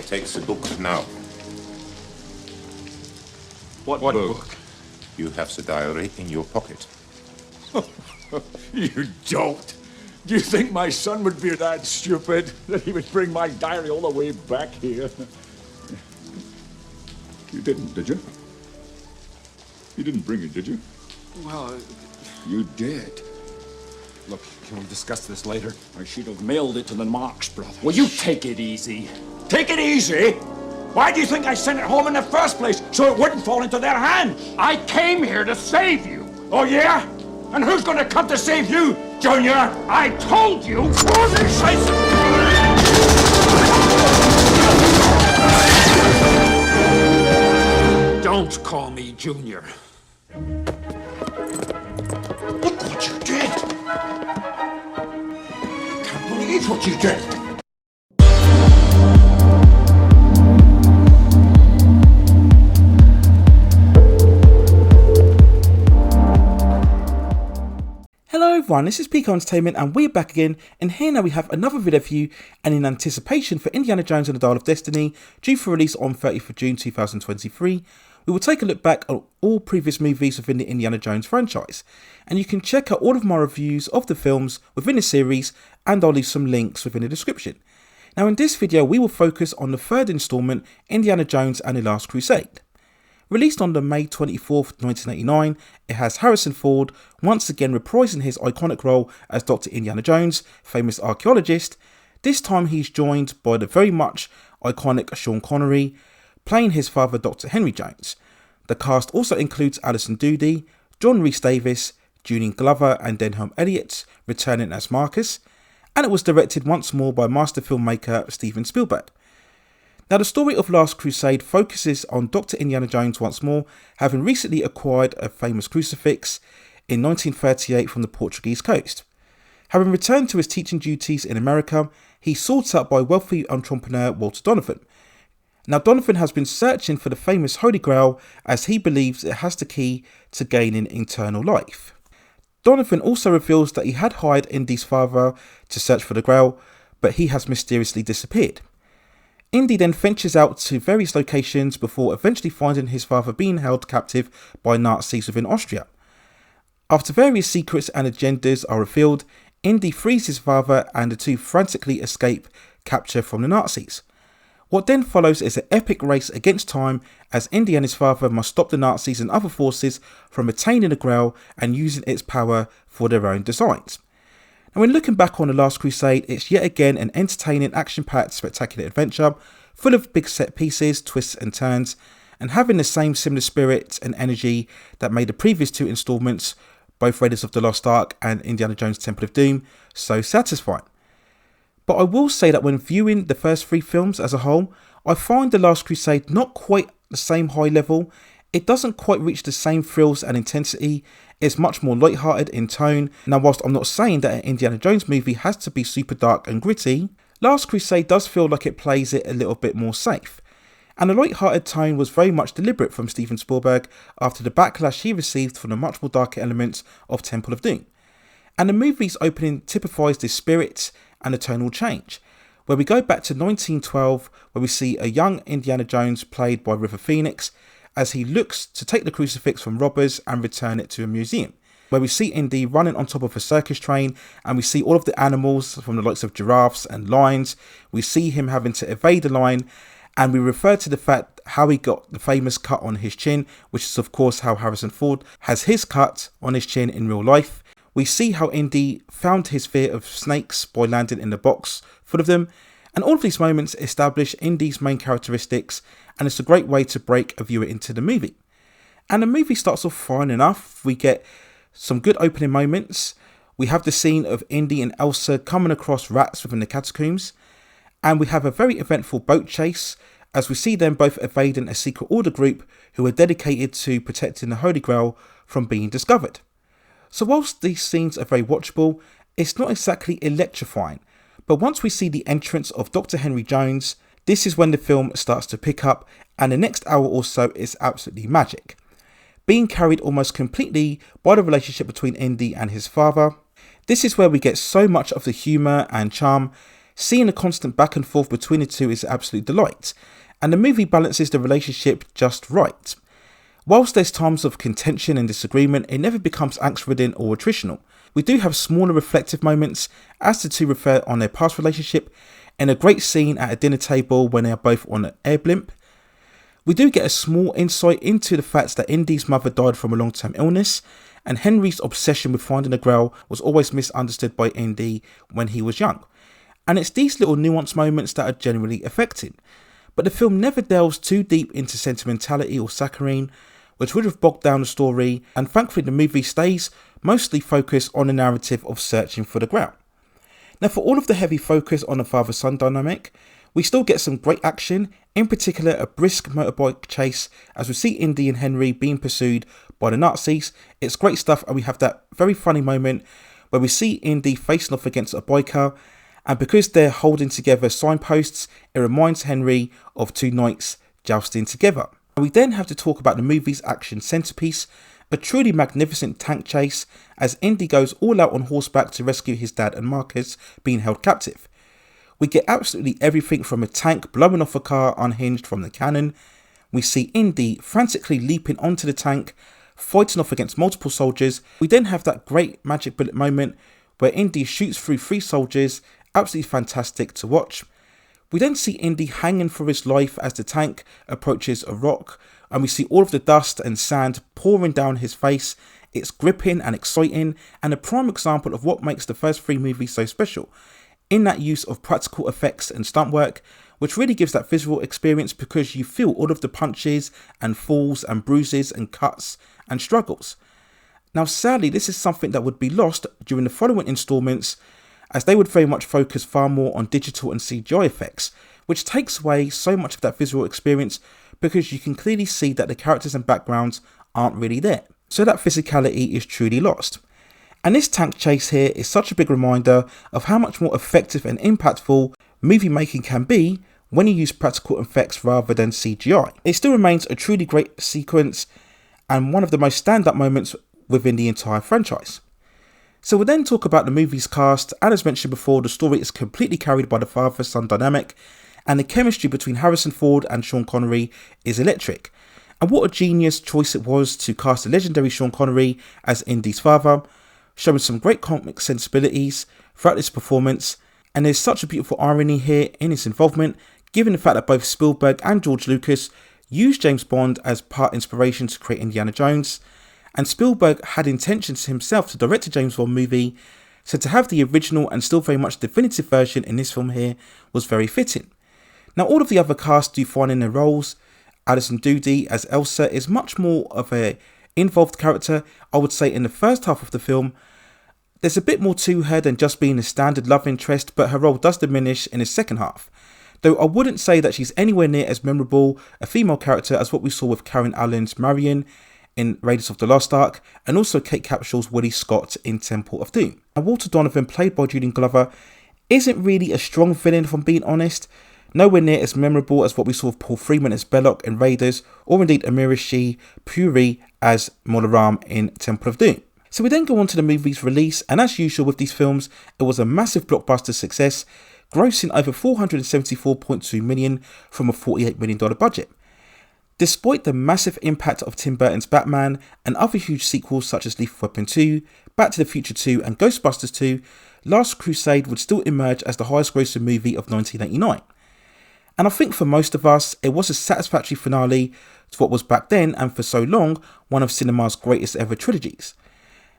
take the book now. What book? You have the diary in your pocket. You don't. Do you think my son would be that stupid that he would bring my diary all the way back here? You didn't, did you? You didn't bring it, did you? Well, You did. look, can we discuss this later? I should have mailed it to the Marx brothers. Will you take it easy? Take it easy? Why do you think I sent it home in the first place? So it wouldn't fall into their hands. I came here to save you. Oh, yeah? And who's going to come to save you, Junior? I told you. Don't call me Junior. Look what you did. I can't believe what you did. Hello everyone, this is Pico Entertainment and we're back again, and here now we have another video for you, and in anticipation for Indiana Jones and the Dial of Destiny, due for release on 30th of June 2023, we will take a look back at all previous movies within the Indiana Jones franchise, and you can check out all of my reviews of the films within the series, and I'll leave some links within the description. Now in this video we will focus on the third installment, Indiana Jones and the Last Crusade. Released on the May 24th, 1989, it has Harrison Ford once again reprising his iconic role as Dr. Indiana Jones, famous archaeologist. This time he's joined by the very much iconic Sean Connery, playing his father Dr. Henry Jones. The cast also includes Alison Doody, John Rhys Davies, Julian Glover and Denholm Elliott returning as Marcus, and it was directed once more by master filmmaker Steven Spielberg. Now the story of Last Crusade focuses on Dr. Indiana Jones once more, having recently acquired a famous crucifix in 1938 from the Portuguese coast. Having returned to his teaching duties in America, he's sought out by wealthy entrepreneur Walter Donovan. Now Donovan has been searching for the famous Holy Grail as he believes it has the key to gaining eternal life. Donovan also reveals that he had hired Indy's father to search for the Grail, but he has mysteriously disappeared. Indy then ventures out to various locations before eventually finding his father being held captive by Nazis within Austria. After various secrets and agendas are revealed, Indy frees his father and the two frantically escape capture from the Nazis. What then follows is an epic race against time as Indy and his father must stop the Nazis and other forces from attaining the Grail and using its power for their own designs. And when looking back on The Last Crusade, it's yet again an entertaining, action-packed, spectacular adventure, full of big set pieces, twists and turns, and having the same similar spirit and energy that made the previous two installments, both Raiders of the Lost Ark and Indiana Jones Temple of Doom, so satisfying. But I will say that when viewing the first three films as a whole, I find The Last Crusade not quite the same high level. It doesn't quite reach the same thrills and intensity. It's much more light-hearted in tone. Now whilst I'm not saying that an Indiana Jones movie has to be super dark and gritty, Last Crusade does feel like it plays it a little bit more safe. And the light-hearted tone was very much deliberate from Steven Spielberg after the backlash he received from the much more darker elements of Temple of Doom. And the movie's opening typifies this spirit and a tonal change, where we go back to 1912, where we see a young Indiana Jones played by River Phoenix as he looks to take the crucifix from robbers and return it to a museum, where we see Indy running on top of a circus train and we see all of the animals from the likes of giraffes and lions. We see him having to evade the lion, and we refer to the fact how he got the famous cut on his chin, which is of course how Harrison Ford has his cut on his chin in real life. We see how Indy found his fear of snakes by landing in the box full of them, and all of these moments establish Indy's main characteristics, and it's a great way to break a viewer into the movie. And the movie starts off fine enough. We get some good opening moments. We have the scene of Indy and Elsa coming across rats within the catacombs, and we have a very eventful boat chase as we see them both evading a secret order group who are dedicated to protecting the Holy Grail from being discovered. So whilst these scenes are very watchable, it's not exactly electrifying, but once we see the entrance of Dr. Henry Jones, this is when the film starts to pick up, and the next hour or so is absolutely magic, being carried almost completely by the relationship between Indy and his father. This is where we get so much of the humour and charm Seeing the constant back and forth between the two is an absolute delight, and the movie balances the relationship just right. Whilst there's times of contention and disagreement, it never becomes angst-ridden or attritional. We do have smaller reflective moments as the two reflect on their past relationship, and a great scene at a dinner table when they are both on an air blimp. We do get a small insight into the fact that Indy's mother died from a long-term illness, and Henry's obsession with finding the Grail was always misunderstood by Indy when he was young. And it's these little nuanced moments that are generally effective. But the film never delves too deep into sentimentality or saccharine, which would have bogged down the story, and thankfully the movie stays mostly focused on the narrative of searching for the Grail. Now, for all of the heavy focus on the father-son dynamic, we still get some great action, in particular a brisk motorbike chase as we see Indy and Henry being pursued by the Nazis. It's great stuff, and we have that very funny moment where we see Indy facing off against a biker, and because they're holding together signposts, it reminds Henry of two knights jousting together. We then have to talk about the movie's action centerpiece, a truly magnificent tank chase as Indy goes all out on horseback to rescue his dad and Marcus being held captive. We get absolutely everything from a tank blowing off a car unhinged from the cannon. We see Indy frantically leaping onto the tank, fighting off against multiple soldiers. We then have that great magic bullet moment where Indy shoots through 3 soldiers, absolutely fantastic to watch. We then see Indy hanging for his life as the tank approaches a rock, and we see all of the dust and sand pouring down his face. It's gripping and exciting, and a prime example of what makes the first 3 movies so special, in that use of practical effects and stunt work, which really gives that visual experience because you feel all of the punches and falls and bruises and cuts and struggles. Now sadly, this is something that would be lost during the following installments, as they would very much focus far more on digital and CGI effects, which takes away so much of that visual experience because you can clearly see that the characters and backgrounds aren't really there. So that physicality is truly lost. And this tank chase here is such a big reminder of how much more effective and impactful movie making can be when you use practical effects rather than CGI. It still remains a truly great sequence and one of the most stand-up moments within the entire franchise. So we'll then talk about the movie's cast, and as mentioned before, the story is completely carried by the father-son dynamic, and the chemistry between Harrison Ford and Sean Connery is electric. And what a genius choice it was to cast the legendary Sean Connery as Indy's father, showing some great comic sensibilities throughout this performance, and there's such a beautiful irony here in his involvement, given the fact that both Spielberg and George Lucas used James Bond as part inspiration to create Indiana Jones, and Spielberg had intentions himself to direct a James Bond movie, so to have the original and still very much definitive version in this film here was very fitting. Now all of the other cast do fine in their roles. Alison Doody as Elsa is much more of a involved character. I would say in the first half of the film there's a bit more to her than just being a standard love interest, but her role does diminish in the second half. Though I wouldn't say that she's anywhere near as memorable a female character as what we saw with Karen Allen's Marion in Raiders of the Lost Ark, and also Kate Capshaw's Willie Scott in Temple of Doom. And Walter Donovan, played by Julian Glover, isn't really a strong villain if I'm being honest, nowhere near as memorable as what we saw with Paul Freeman as Belloc in Raiders, or indeed Amirishi Puri as Molaram in Temple of Doom. So we then go on to the movie's release, and as usual with these films, it was a massive blockbuster success, grossing over $474.2 million from a $48 million budget. Despite the massive impact of Tim Burton's Batman and other huge sequels such as Lethal Weapon 2, Back to the Future 2 and Ghostbusters 2, Last Crusade would still emerge as the highest grossing movie of 1989. And I think for most of us, it was a satisfactory finale to what was back then and for so long one of cinema's greatest ever trilogies.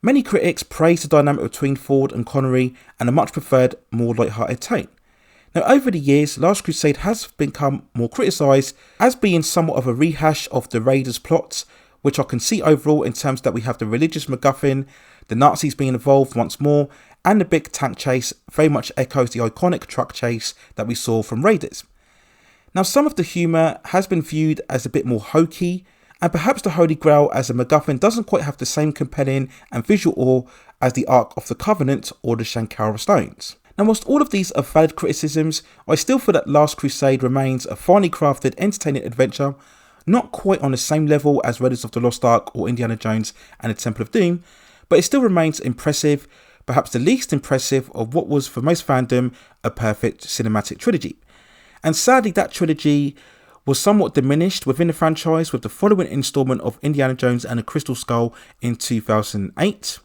Many critics praised the dynamic between Ford and Connery and a much preferred, more light-hearted tone. Now over the years, Last Crusade has become more criticised as being somewhat of a rehash of the Raiders plots, which I can see overall in terms that we have the religious MacGuffin, the Nazis being involved once more, and the big tank chase very much echoes the iconic truck chase that we saw from Raiders. Now some of the humour has been viewed as a bit more hokey, and perhaps the Holy Grail as a MacGuffin doesn't quite have the same compelling and visual awe as the Ark of the Covenant or the Shankara Stones. Now whilst all of these are valid criticisms, I still feel that Last Crusade remains a finely crafted, entertaining adventure, not quite on the same level as Raiders of the Lost Ark or Indiana Jones and the Temple of Doom, but it still remains impressive, perhaps the least impressive of what was for most fandom a perfect cinematic trilogy. And sadly that trilogy was somewhat diminished within the franchise with the following instalment of Indiana Jones and the Crystal Skull in 2008.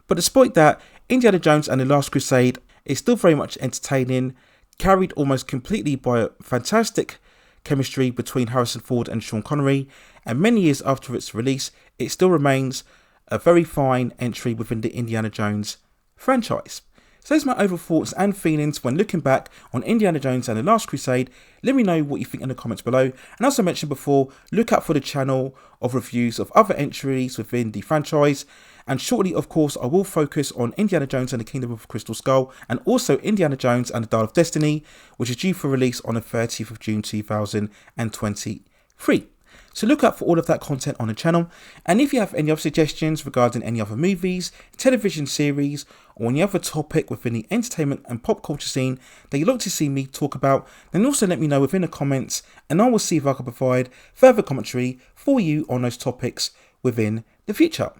But despite that, Indiana Jones and the Last Crusade is still very much entertaining, carried almost completely by a fantastic chemistry between Harrison Ford and Sean Connery, and many years after its release, it still remains a very fine entry within the Indiana Jones franchise. So those are my overall thoughts and feelings when looking back on Indiana Jones and the Last Crusade. Let me know what you think in the comments below. And as I mentioned before, look out for the channel of reviews of other entries within the franchise. And shortly, of course, I will focus on Indiana Jones and the Kingdom of Crystal Skull, and also Indiana Jones and the Dial of Destiny, which is due for release on the 30th of June 2023. So look out for all of that content on the channel. And if you have any other suggestions regarding any other movies, television series, or any other topic within the entertainment and pop culture scene that you'd like to see me talk about, then also let me know within the comments, and I will see if I can provide further commentary for you on those topics within the future.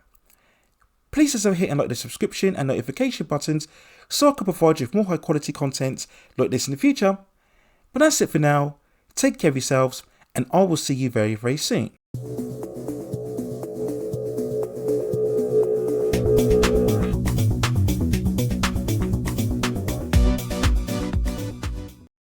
Please also hit and like the subscription and notification buttons so I can provide you with more high quality content like this in the future. But that's it for now. Take care of yourselves, and I will see you very, very soon.